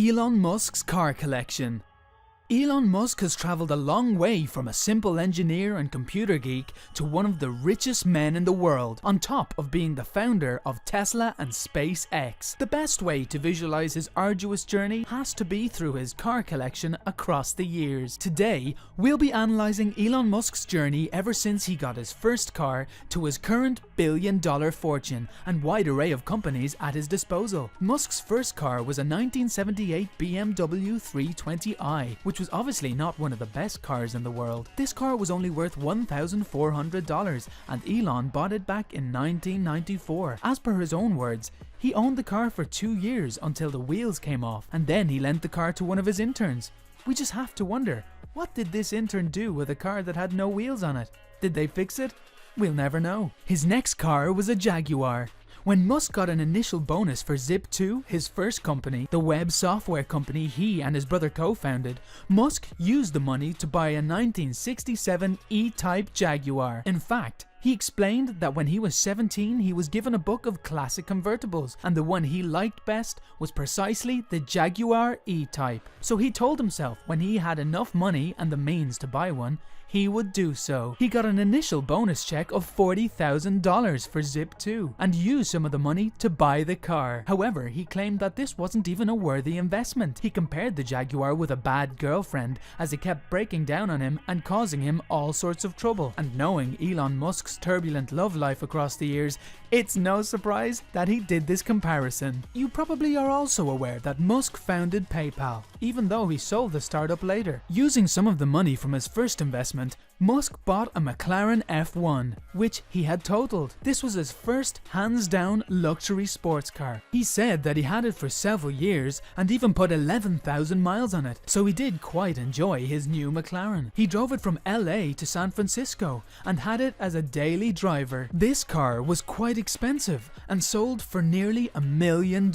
Elon Musk's car collection. Elon Musk has travelled a long way from a simple engineer and computer geek to one of the richest men in the world, on top of being the founder of Tesla and SpaceX. The best way to visualise his arduous journey has to be through his car collection across the years. Today, we'll be analysing Elon Musk's journey ever since he got his first car to his current billion-dollar fortune and wide array of companies at his disposal. Musk's first car was a 1978 BMW 320i, which was obviously not one of the best cars in the world. This car was only worth $1,400 and Elon bought it back in 1994. As per his own words, he owned the car for 2 years until the wheels came off, and then he lent the car to one of his interns. We just have to wonder, what did this intern do with a car that had no wheels on it? Did they fix it? We'll never know. His next car was a Jaguar. When Musk got an initial bonus for Zip2, his first company, the web software company he and his brother co-founded, Musk used the money to buy a 1967 E-Type Jaguar. In fact, he explained that when he was 17 he was given a book of classic convertibles, and the one he liked best was precisely the Jaguar E-Type. So he told himself when he had enough money and the means to buy one, he would do so. He got an initial bonus check of $40,000 for Zip2 and used some of the money to buy the car. However, he claimed that this wasn't even a worthy investment. He compared the Jaguar with a bad girlfriend as it kept breaking down on him and causing him all sorts of trouble. And knowing Elon Musk's turbulent love life across the years, it's no surprise that he did this comparison. You probably are also aware that Musk founded PayPal, even though he sold the startup later. Using some of the money from his first investment, Musk bought a McLaren F1, which he had totaled. This was his first hands-down luxury sports car. He said that he had it for several years and even put 11,000 miles on it, so he did quite enjoy his new McLaren. He drove it from LA to San Francisco and had it as a daily driver. This car was quite expensive and sold for nearly $1 million,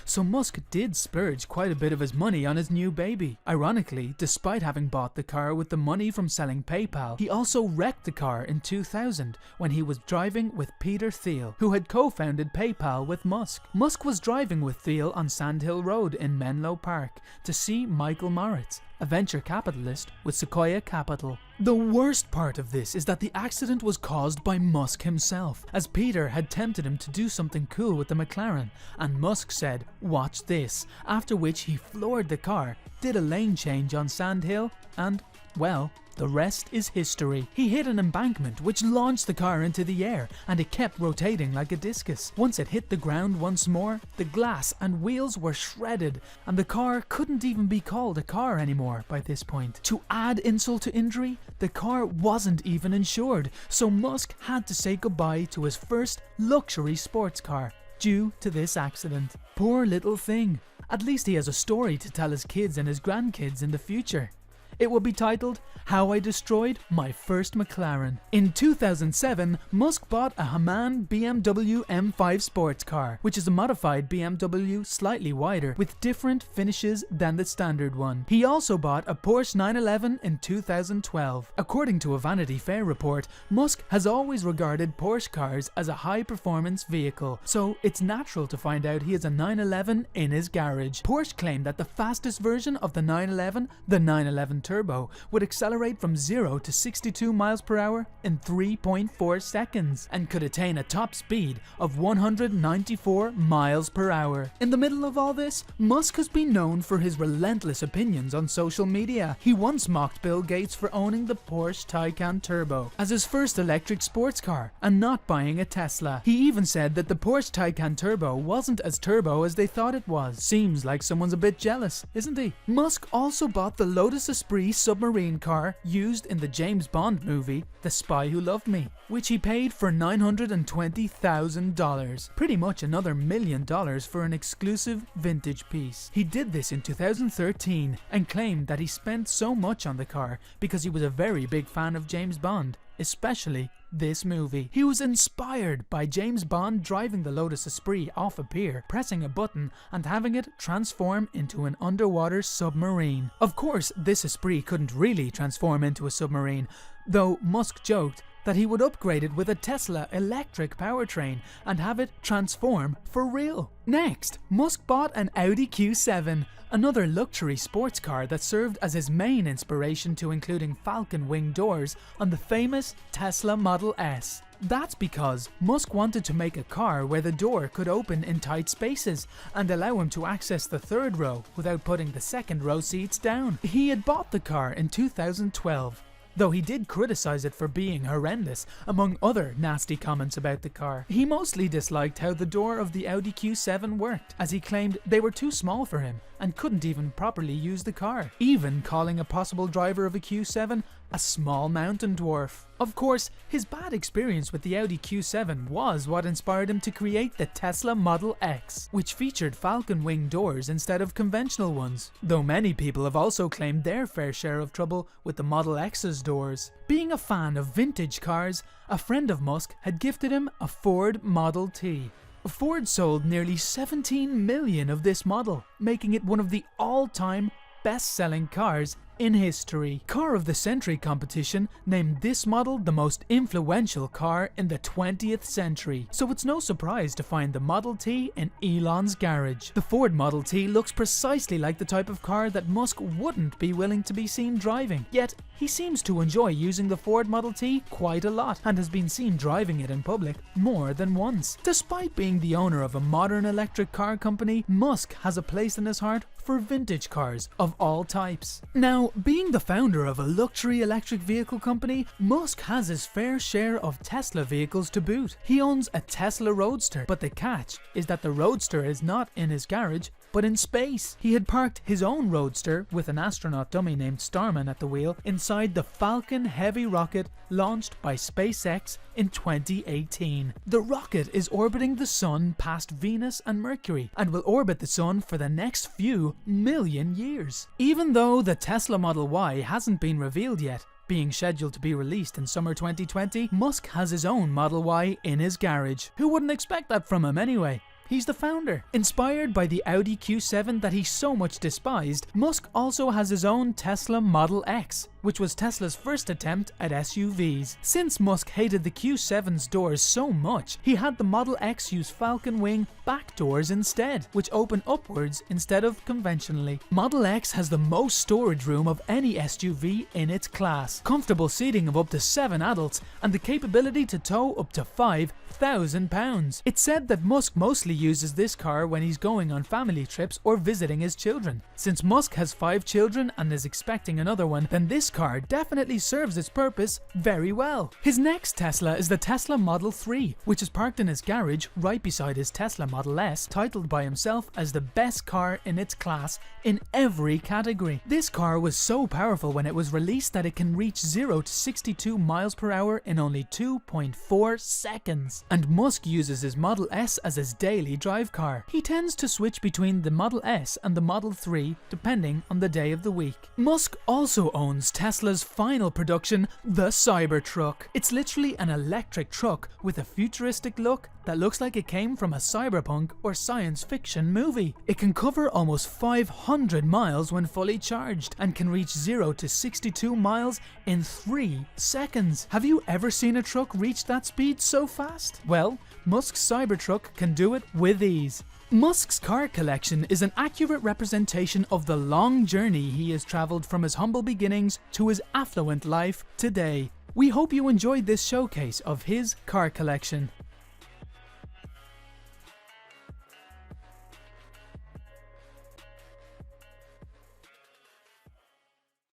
so Musk did splurge quite a bit of his money on his new baby. Ironically, despite having bought the car with the money from selling PayPal, he also wrecked the car in 2000 when he was driving with Peter Thiel, who had co-founded PayPal with Musk. Musk was driving with Thiel on Sand Hill Road in Menlo Park to see Michael Moritz, a venture capitalist with Sequoia Capital. The worst part of this is that the accident was caused by Musk himself, as Peter had tempted him to do something cool with the McLaren, and Musk said, "Watch this," after which he floored the car, did a lane change on Sand Hill, and, well, the rest is history. He hit an embankment which launched the car into the air, and it kept rotating like a discus. Once it hit the ground once more, the glass and wheels were shredded, and the car couldn't even be called a car anymore by this point. To add insult to injury, the car wasn't even insured, so Musk had to say goodbye to his first luxury sports car due to this accident. Poor little thing. At least he has a story to tell his kids and his grandkids in the future. It will be titled, "How I Destroyed My First McLaren." In 2007, Musk bought a Hamann BMW M5 sports car, which is a modified BMW slightly wider with different finishes than the standard one. He also bought a Porsche 911 in 2012. According to a Vanity Fair report, Musk has always regarded Porsche cars as a high-performance vehicle, so it's natural to find out he has a 911 in his garage. Porsche claimed that the fastest version of the 911, the 911 Turbo, would accelerate from 0 to 62 miles per hour in 3.4 seconds and could attain a top speed of 194 miles per hour. In the middle of all this, Musk has been known for his relentless opinions on social media. He once mocked Bill Gates for owning the Porsche Taycan Turbo as his first electric sports car and not buying a Tesla. He even said that the Porsche Taycan Turbo wasn't as turbo as they thought it was. Seems like someone's a bit jealous, isn't he? Musk also bought the Lotus Esprit submarine car used in the James Bond movie The Spy Who Loved Me, which he paid for $920,000, pretty much another $1 million for an exclusive vintage piece. He did this in 2013 and claimed that he spent so much on the car because he was a very big fan of James Bond, especially this movie. He was inspired by James Bond driving the Lotus Esprit off a pier, pressing a button and having it transform into an underwater submarine. Of course, this Esprit couldn't really transform into a submarine, though Musk joked that he would upgrade it with a Tesla electric powertrain and have it transform for real. Next, Musk bought an Audi Q7, another luxury sports car that served as his main inspiration to including falcon wing doors on the famous Tesla Model S. That's because Musk wanted to make a car where the door could open in tight spaces and allow him to access the third row without putting the second row seats down. He had bought the car in 2012. Though he did criticize it for being horrendous, among other nasty comments about the car. He mostly disliked how the door of the Audi Q7 worked, as he claimed they were too small for him and couldn't even properly use the car, even calling a possible driver of a Q7 a small mountain dwarf. Of course, his bad experience with the Audi Q7 was what inspired him to create the Tesla Model X, which featured falcon wing doors instead of conventional ones, though many people have also claimed their fair share of trouble with the Model X's doors. Being a fan of vintage cars, a friend of Musk had gifted him a Ford Model T. Ford sold nearly 17 million of this model, making it one of the all-time best-selling cars in history. Car of the Century competition named this model the most influential car in the 20th century, so it's no surprise to find the Model T in Elon's garage. The Ford Model T looks precisely like the type of car that Musk wouldn't be willing to be seen driving, yet he seems to enjoy using the Ford Model T quite a lot and has been seen driving it in public more than once. Despite being the owner of a modern electric car company, Musk has a place in his heart for vintage cars of all types. Now, being the founder of a luxury electric vehicle company, Musk has his fair share of Tesla vehicles to boot. He owns a Tesla Roadster, but the catch is that the Roadster is not in his garage, but in space. He had parked his own Roadster with an astronaut dummy named Starman at the wheel inside the Falcon Heavy rocket launched by SpaceX in 2018. The rocket is orbiting the Sun past Venus and Mercury and will orbit the Sun for the next few million years. Even though the Tesla Model Y hasn't been revealed yet, being scheduled to be released in summer 2020, Musk has his own Model Y in his garage. Who wouldn't expect that from him anyway? He's the founder. Inspired by the Audi Q7 that he so much despised, Musk also has his own Tesla Model X, which was Tesla's first attempt at SUVs. Since Musk hated the Q7's doors so much, he had the Model X use Falcon Wing back doors instead, which open upwards instead of conventionally. Model X has the most storage room of any SUV in its class, comfortable seating of up to 7 adults, and the capability to tow up to 5,000 pounds. It's said that Musk mostly uses this car when he's going on family trips or visiting his children. Since Musk has 5 children and is expecting another one, then this car definitely serves its purpose very well. His next Tesla is the Tesla Model 3, which is parked in his garage right beside his Tesla Model S, titled by himself as the best car in its class in every category. This car was so powerful when it was released that it can reach 0 to 62 miles per hour in only 2.4 seconds. And Musk uses his Model S as his daily drive car. He tends to switch between the Model S and the Model 3 depending on the day of the week. Musk also owns Tesla's final production, the Cybertruck. It's literally an electric truck with a futuristic look that looks like it came from a cyberpunk or science fiction movie. It can cover almost 500 miles when fully charged and can reach 0 to 62 miles in 3 seconds. Have you ever seen a truck reach that speed so fast? Well, Musk's Cybertruck can do it with ease. Musk's car collection is an accurate representation of the long journey he has traveled from his humble beginnings to his affluent life today. We hope you enjoyed this showcase of his car collection.